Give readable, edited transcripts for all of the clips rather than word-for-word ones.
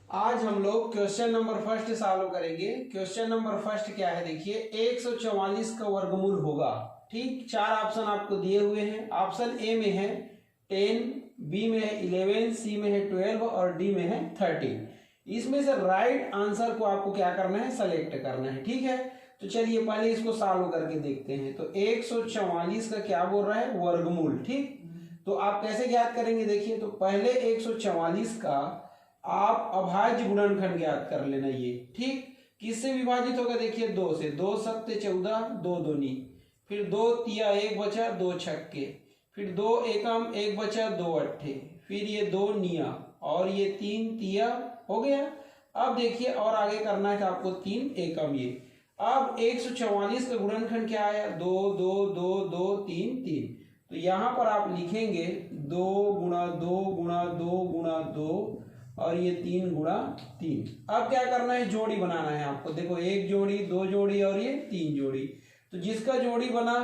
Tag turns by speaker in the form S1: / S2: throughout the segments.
S1: आज हम लोग क्वेश्चन नंबर फर्स्ट सॉल्व करेंगे। क्वेश्चन नंबर फर्स्ट क्या है, देखिए 144 का वर्गमूल होगा। ठीक, चार ऑप्शन आपको दिए हुए हैं। ऑप्शन ए में है 10, बी में है 11, सी में है 12 और डी में है 13। इसमें से राइट आंसर को आपको क्या करना है, सेलेक्ट करना है। ठीक है, तो चलिए पहले इसको सॉल्व करके देखते हैं। तो 144 का क्या बोल रहा है, वर्गमूल। ठीक, तो आप कैसे ज्ञात करेंगे, देखिए तो पहले 144 का आप अभाज्य गुणनखंड ज्ञात कर लेना। ये ठीक, किससे विभाजित होगा, देखिए 2 से। 2 सत्ते 14, 2 दूनी, फिर 2 तिया 1 बचा, 2 छक्के, फिर 2 एकम 1 बचा, 2 अट्ठे, फिर ये 2 निया और ये 3 तिया हो गया। अब देखिए और आगे करना है आपको 3 एकम। ये अब 144 का गुणनखंड क्या आया, 2 2 2 2 3 3। तो यहां पर आप लिखेंगे 2 गुणा 2 गुणा 2 गुणा 2 और ये 3 गुणा 3। अब क्या करना है, जोड़ी बनाना है आपको। देखो 1 जोड़ी, 2 जोड़ी और ये 3 जोड़ी। तो जिसका जोड़ी बना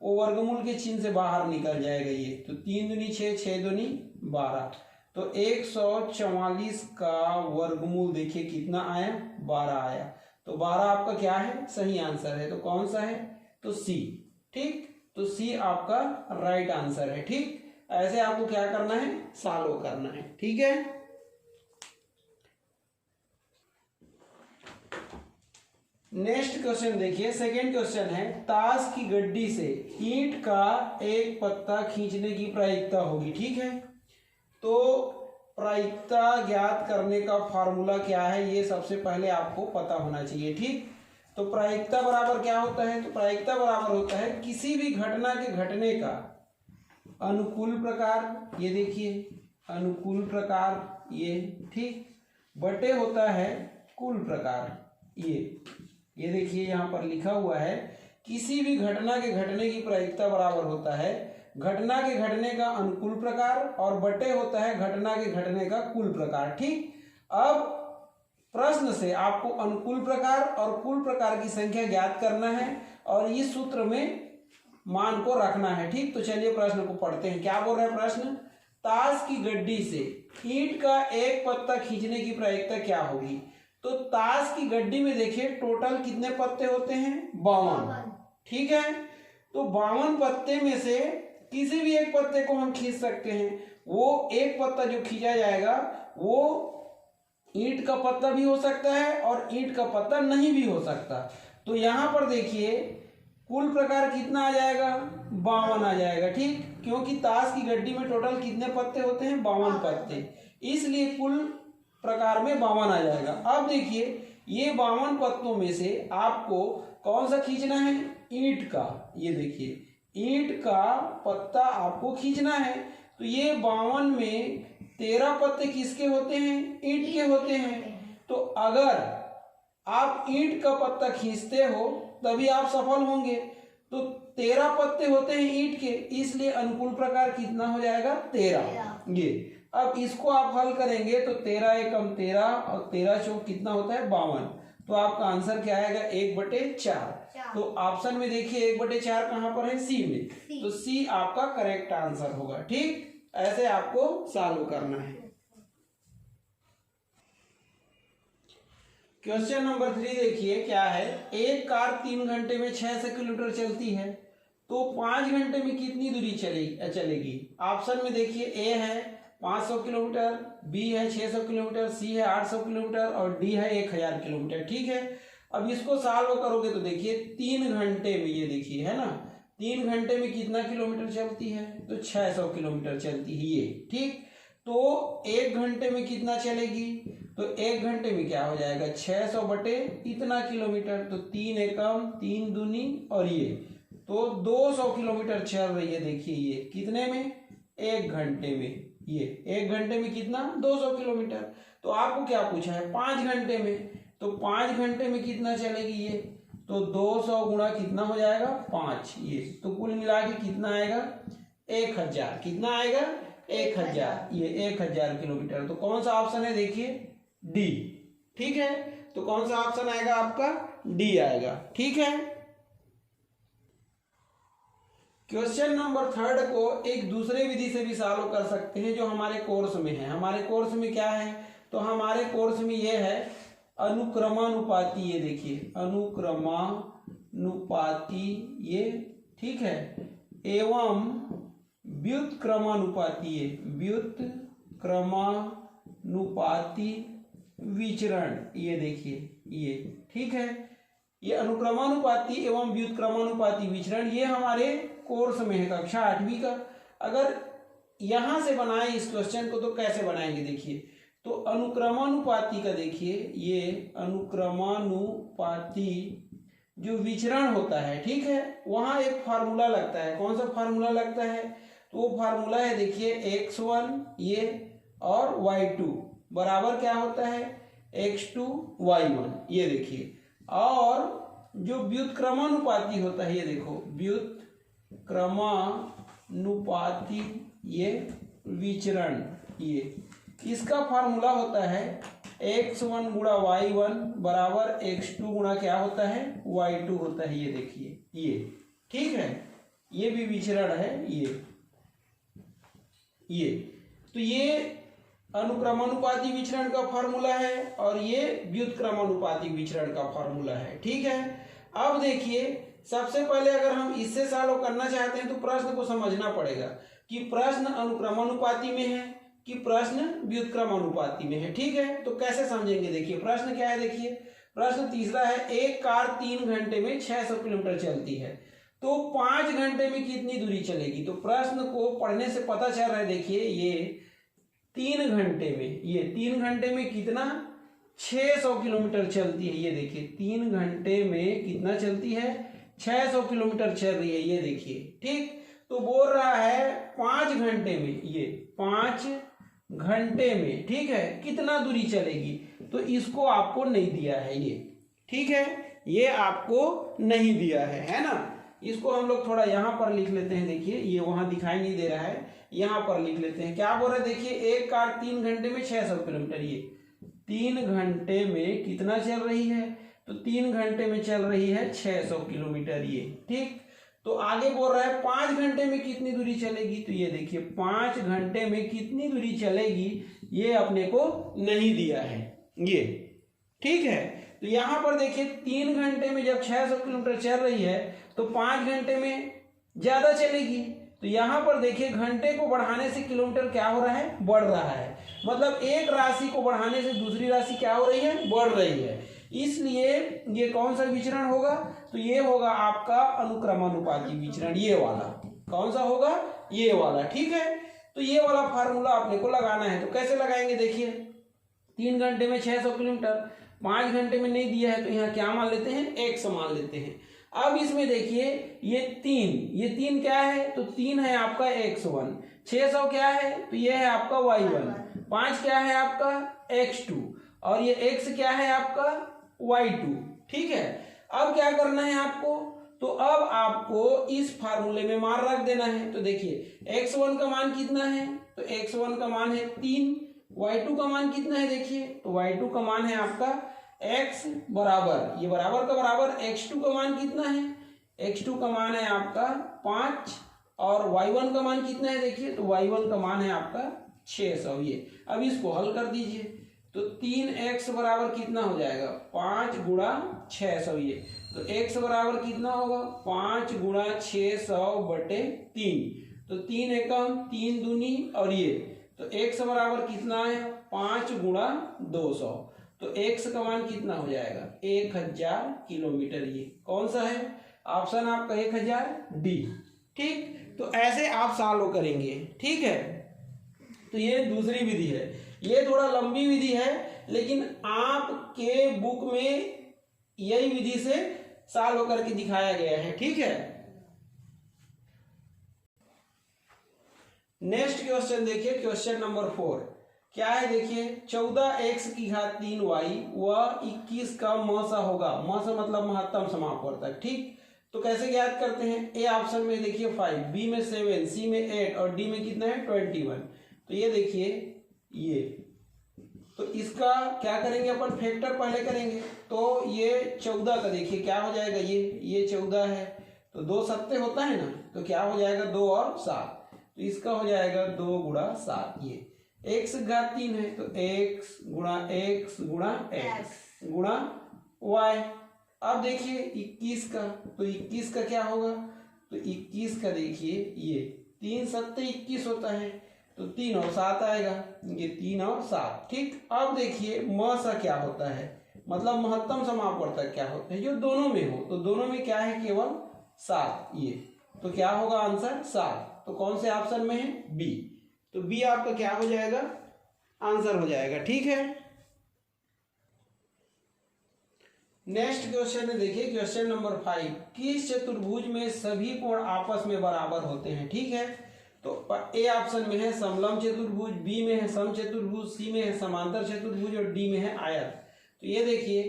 S1: वो वर्गमूल के चिन्ह से बाहर निकल जाएगा। ये तो 3 दूनी 6, 6 दूनी 12। तो 144 का वर्गमूल देखिए कितना आया, 12 आया। तो 12 आपका क्या है, सही आंसर है। तो कौन सा है, तो सी। ठीक, तो सी आपका राइट आंसर है। ठीक, ऐसे आपको क्या करना है, सॉल्व करना है। ठीक है, नेक्स्ट क्वेश्चन देखिए, सेकेंड क्वेश्चन है, ताश की गड्डी से ईंट का एक पत्ता खींचने की प्रायिकता होगी। ठीक है, तो प्रायिकता ज्ञात करने का फॉर्मूला क्या है, ये सबसे पहले आपको पता होना चाहिए। ठीक, तो प्रायिकता बराबर क्या होता है, तो प्रायिकता बराबर होता है किसी भी घटना के घटने का अनुकूल प्रकार, ये देखिए अनुकूल प्रकार ये, ठीक, बटे होता है कुल प्रकार। ये देखिए यहाँ पर लिखा हुआ है किसी भी घटना के घटने की प्रायिकता बराबर होता है घटना के घटने का अनुकूल प्रकार और बटे होता है घटना के घटने का कुल प्रकार। ठीक, अब प्रश्न से आपको अनुकूल प्रकार और कुल प्रकार की संख्या ज्ञात करना है और इस सूत्र में मान को रखना है। ठीक, तो चलिए प्रश्न को पढ़ते हैं। क्या बोल रहा है प्रश्न, ताश की गड्डी से ईंट का एक पत्ता खींचने की प्रायिकता क्या होगी। तो ताश की गड्डी में देखिए टोटल कितने पत्ते होते हैं, 52। ठीक है, तो 52 पत्ते में से किसी भी एक पत्ते को हम खींच सकते हैं। वो एक पत्ता जो खींचा जाएगा वो ईंट का पत्ता भी हो सकता है और ईंट का पत्ता नहीं भी हो सकता। तो यहां पर देखिए कुल प्रकार कितना आ जाएगा, 52 आ जाएगा। ठीक, क्योंकि ताश की गड्डी में टोटल कितने पत्ते होते हैं, 52 पत्ते, इसलिए कुल प्रकार में 52 आ जाएगा। अब देखिए ये 52 पत्तों में से आपको कौन सा खींचना है, ईंट का। ये देखिए ईंट का पत्ता आपको खींचना है। तो ये 52 में 13 पत्ते किसके होते हैं, ईंट के होते हैं। तो अगर आप ईंट का पत्ता खींचते हो तभी आप सफल होंगे। तो 13 पत्ते होते हैं ईंट के, इसलिए अनुकूल प्रकार कितना हो जाएगा, 13। ये अब इसको आप हल करेंगे तो 13 एकम 13 और 13 चौक कितना होता है, 52। तो आपका आंसर क्या आएगा, 1/4। तो ऑप्शन में देखिए 1/4 कहां पर है, सी में। तो सी आपका करेक्ट आंसर होगा। ठीक, ऐसे आपको सॉल्व करना है। क्वेश्चन नंबर 3 देखिए क्या है, एक कार 3 घंटे में 600 किलोमीटर चलती है तो 5 घंटे में कितनी दूरी चलेगी। ऑप्शन में देखिए ए है 500 किलोमीटर, बी है 600 किलोमीटर, सी है 800 किलोमीटर और डी है 1000 किलोमीटर। ठीक है, अब इसको सॉल्व करोगे तो देखिए 3 घंटे में, ये देखिए है ना, 3 घंटे में कितना किलोमीटर चलती है, तो 600 किलोमीटर चलती है ये। ठीक, तो 1 घंटे में कितना चलेगी, तो 1 घंटे में क्या हो जाएगा, 600 बटे इतना किलोमीटर। तो 3 एकम 3 दूनी और ये तो 200 किलोमीटर चल रही है। देखिए ये कितने में, 1 घंटे में। ये 1 घंटे में कितना, 200 किलोमीटर। तो आपको क्या पूछा है, 5 घंटे में। तो 5 घंटे में कितना चलेगी ये, तो 200 गुणा कितना हो जाएगा, 5। ये तो कुल मिला के कितना आएगा, 1000। कितना आएगा, 1000। ये 1000 किलोमीटर। तो कौन सा ऑप्शन है, देखिए डी। ठीक है, तो कौन सा ऑप्शन आएगा आपका, डी आएगा। ठीक है, क्वेश्चन नंबर 3 को एक दूसरे विधि से भी सॉल्व कर सकते हैं जो हमारे कोर्स में है। हमारे कोर्स में क्या है, तो हमारे कोर्स में ये है अनुक्रमानुपाती, ये देखिए अनुक्रमानुपाती ये, ठीक है, एवं व्युत्क्रमानुपाती, ये व्युत्क्रमानुपाती विचरण, ये देखिए ये, ठीक है, ये अनुक्रमानुपाती एवं व्युत्क्रमानुपाती विचरण ये हमारे कोर्स में है कक्षा 8वीं का। अगर यहां से बनाए इस क्वेश्चन को तो कैसे बनाएंगे देखिए, तो अनुक्रमानुपाती का देखिए, ये अनुक्रमानुपाती जो विचरण होता है, ठीक है, वहां एक फार्मूला लगता है। कौन सा फार्मूला लगता है? तो वो फार्मूला है देखिए x1 ये और y2 बराबर क्या होता है x2 y1, ये देखिए। और जो व्युत्क्रमानुपाती होता है, ये देखो व्युत्क्रमानुपाती ये विचरण, ये इसका फार्मूला होता है x1 गुणा y1 बराबर x2 गुणा क्या होता है y2 होता है, ये देखिए ये, ठीक है, ये भी विचरण है ये तो ये अनुक्रमानुपाती विचरण का फार्मूला है और ये व्युत्क्रमानुपाती विचरण का फार्मूला है, ठीक है। अब देखिए सबसे पहले अगर हम इससे सॉल्व करना चाहते हैं तो प्रश्न को समझना पड़ेगा कि प्रश्न अनुक्रमानुपाती में है कि प्रश्न व्युत्क्रमानुपाती में है, ठीक है। तो कैसे समझेंगे देखिए, प्रश्न क्या है देखिए, प्रश्न तीसरा है, एक कार 3 घंटे में 600 किलोमीटर चलती है तो 5 घंटे में कितनी दूरी चलेगी। तो प्रश्न को पढ़ने से पता चल रहा है देखिए, ये 3 घंटे में, ये 3 घंटे में कितना 600 किलोमीटर चलती है, ये देखिए 3 घंटे में कितना चलती है 600 किलोमीटर चल रही है, ये देखिए, ठीक। तो बोल रहा है 5 घंटे में, ये 5 घंटे में, ठीक है, कितना दूरी चलेगी। तो इसको आपको नहीं दिया है ये, ठीक है, ये आपको नहीं दिया है ना। इसको हम लोग थोड़ा यहाँ पर लिख लेते हैं, देखिए ये वहां दिखाई नहीं दे रहा है, यहाँ पर लिख लेते हैं। क्या बोल रहे हैं देखिए, एक कार 3 घंटे में 600 किलोमीटर, ये 3 घंटे में कितना चल रही है, तो 3 घंटे में चल रही है 600 किलोमीटर, ये, ठीक। तो आगे बोल रहा है 5 घंटे में कितनी दूरी चलेगी, तो ये देखिए 5 घंटे में कितनी दूरी चलेगी ये अपने को नहीं दिया है, ये, ठीक है। तो यहाँ पर देखिए 3 घंटे में जब 600 किलोमीटर चल रही है तो 5 घंटे में ज्यादा चलेगी। तो यहाँ पर देखिए घंटे को बढ़ाने से किलोमीटर क्या हो रहा है, बढ़ रहा है, मतलब एक राशि को बढ़ाने से दूसरी राशि क्या हो रही है, बढ़ रही है। इसलिए ये कौन सा विचरण होगा, तो ये होगा आपका अनुक्रमानुपाती विचरण, ये वाला। कौन सा होगा, ये वाला, ठीक है। तो ये वाला फार्मूला अपने को लगाना है। तो कैसे लगाएंगे देखिए, 3 घंटे में 600 किलोमीटर, 5 घंटे में नहीं दिया है तो यहाँ क्या मान लेते हैं, x मान लेते हैं। अब इसमें देखिए ये 3 क्या है, तो 3 है आपका x1, 600 क्या है, तो ये है आपका y1, 5 क्या है आपका x2 और ये x क्या है आपका y2, ठीक है। अब क्या करना है आपको, तो अब आपको इस फार्मूले में मान रख देना है। तो देखिए x1 का मान कितना है, तो x1 का मान है 3, y2 का मान कितना है देखिए, तो y2 का मान है आपका x बराबर, ये बराबर का बराबर x2 का मान कितना है, x2 का मान है आपका 5 और y1 का मान कितना है देखिए, तो y1 का मान है आपका 600, ये। अब इसको हल कर दीजिए तो 3x बराबर कितना हो जाएगा, 5 गुणा 600, ये। तो x बराबर कितना होगा, 5 गुणा 600 बटे 3, तो 3 एकम 3 दूनी और ये, तो x बराबर कितना है 5 गुणा 200, तो x का मान कितना हो जाएगा 1000 किलोमीटर, ये कौन सा है ऑप्शन आपका 1000 डी, ठीक। तो ऐसे आप सॉल्व करेंगे, ठीक है। तो ये दूसरी विधि है, ये थोड़ा लंबी विधि है लेकिन आपके बुक में यही विधि से सॉल्व करके दिखाया गया है, ठीक है। नेक्स्ट क्वेश्चन देखिए, क्वेश्चन नंबर 4 क्या है देखिए, 14x की घात 3y व 21 का मसा होगा, मसा मतलब महत्तम समापवर्तक, ठीक। तो कैसे ज्ञात करते हैं, ए ऑप्शन में देखिए 5, बी में 7, सी में 8 और डी में कितना है 21। तो ये देखिए ये, तो इसका क्या करेंगे अपन, फैक्टर पहले करेंगे। तो ये 14 का देखिए क्या हो जाएगा, ये 14 है तो 2 सत्ते होता है ना, तो क्या हो जाएगा 2 और 7, तो इसका हो जाएगा 2 गुणा 7, ये x घात 3 है तो x गुणा x गुणा x गुणा y। अब देखिए 21 का, तो 21 का क्या होगा, तो 21 का देखिए ये 3 सत्ते 21 होता है, तो 3 और 7 आएगा, ये 3 और 7। ठीक, अब देखिए म सा क्या होता है, मतलब महत्तम समापवर्तक क्या होता है, जो दोनों में हो, तो दोनों में क्या है, केवल 7 ये, तो क्या होगा आंसर 7। तो कौन से ऑप्शन में है, बी। तो बी आपका क्या हो जाएगा, आंसर हो जाएगा। ठीक है, नेक्स्ट क्वेश्चन है, देखिए क्वेश्चन नंबर 5। किस चतुर्भुज में सभी कोण आपस में बराबर होते हैं। ठीक है, तो ए ऑप्शन में है समलंब चतुर्भुज, बी में है समचतुर्भुज, सी में है समांतर चतुर्भुज और डी में है आयत। तो ये देखिए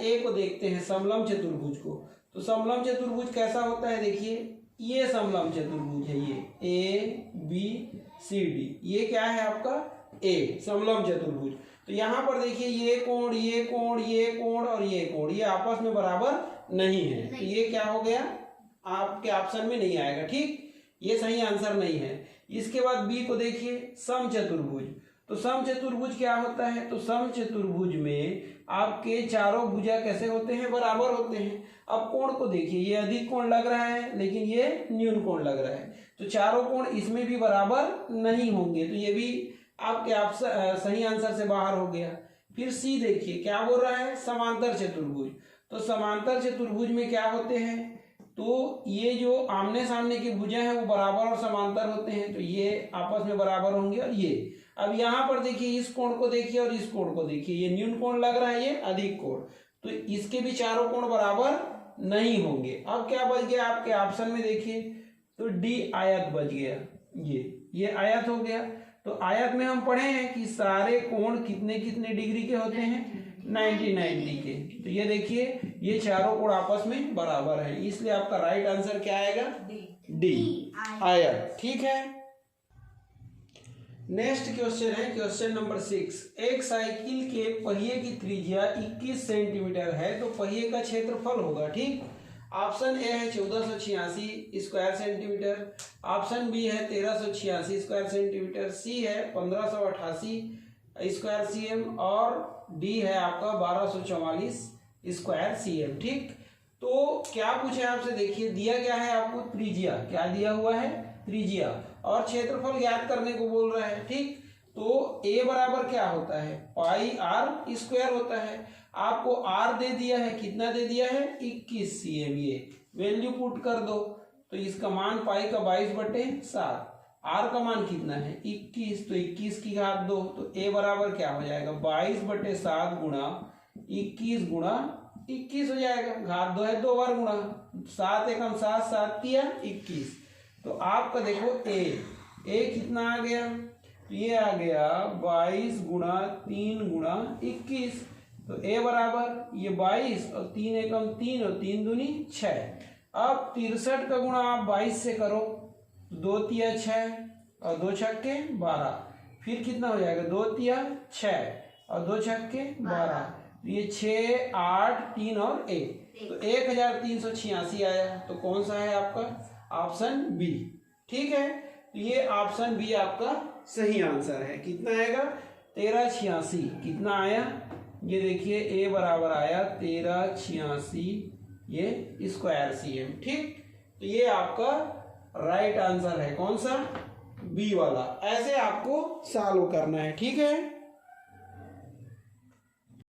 S1: ए को देखते हैं, समलंब चतुर्भुज को। तो समलंब चतुर्भुज कैसा होता है, देखिए ये समलंब चतुर्भुज है, ये ए बी सी डी, ये क्या है आपका ए समलंब चतुर्भुज। तो यहाँ पर देखिए ये कोण ये कोण ये कोण और ये कोण ये आपस में बराबर नहीं है, तो ये क्या हो गया, आपके ऑप्शन में नहीं आएगा। ठीक, ये सही आंसर नहीं है। इसके बाद बी को देखिए समचतुर्भुज। तो समचतुर्भुज क्या होता है, तो समचतुर्भुज में आपके चारों भुजा कैसे होते हैं, बराबर होते हैं। अब कोण को देखिए, ये अधिक कोण लग रहा है लेकिन ये न्यून कोण लग रहा है, तो चारों कोण इसमें भी बराबर नहीं होंगे, तो ये भी आपके सही आंसर से बाहर हो गया। फिर सी देखिए क्या बोल रहा है, समांतर चतुर्भुज। तो समांतर चतुर्भुज में क्या होते हैं, तो ये जो आमने सामने की भुजा है वो बराबर और समांतर होते हैं, तो ये आपस में बराबर होंगे। और ये अब यहाँ पर देखिए इस कोण को देखिए और इस कोण को देखिए, ये न्यून कोण लग रहा है, ये अधिक कोण, तो इसके भी चारों कोण बराबर नहीं होंगे। अब क्या बच गया आपके ऑप्शन में, देखिए तो डी आयत बच गया, ये आयत हो गया। तो आयत में हम पढ़े हैं कि सारे कोण कितने कितने डिग्री के होते हैं, 90 के। तो ये देखिए ये चारों कोण आपस में बराबर है, इसलिए आपका राइट आंसर क्या आएगा, डी आयत। ठीक है, नेक्स्ट क्वेश्चन है क्वेश्चन नंबर 6। एक साइकिल के पहिए की त्रिज्या 21 सेंटीमीटर है, तो पहिए का क्षेत्रफल होगा। ठीक, ऑप्शन ए है 1486 स्क्वायर सेंटीमीटर, ऑप्शन बी है 1386 स्क्वायर सेंटीमीटर, सी है 1588 स्क्वायर सीएम और डी है आपका 1244 स्क्वायर सीएम। ठीक, तो क्या पूछे आपसे, देखिए दिया क्या है आपको, त्रिज्या, क्या दिया हुआ है, त्रिज्या, और क्षेत्रफल ज्ञात करने को बोल रहा है। ठीक, तो ए बराबर क्या होता है, पाई आर स्क्वायर होता है। आपको आर दे दिया है, कितना दे दिया है, 21 सीएम, ये वैल्यू पुट कर दो, तो इसका मान पाई का 22/7, आर का मान कितना है 21, तो 21 की घात 2, तो ए बराबर क्या हो जाएगा, 22/7 गुणा 21 गुणा 21 हो जाएगा, घात 2 है 2 बार गुणा, 7 एकम 7, 7 तिया 21। तो आपका देखो ए कितना आ गया, तो ये आ गया 22 गुणा 3 गुणा 21, तो ए बराबर ये 22 और 3 एकम 3 और 3 दूनी 6। अब 63 का गुणा आप 22 से करो, 2 तिया 6 और 2 छक्के 12, फिर कितना हो जाएगा, 2 तिया 6 और 2 छक्के 12, ये 6 8 3 और 1, तो 1386 आया। तो कौन सा है आपका, ऑप्शन बी। ठीक है, तो ये ऑप्शन बी आपका सही आंसर है। कितना आएगा, 1386, कितना आया, ये देखिए ए बराबर आया 1386 ये स्क्वायर सीएम। ठीक, तो ये आपका राइट आंसर है, कौन सा, बी वाला। ऐसे आपको सॉल्व करना है। ठीक है।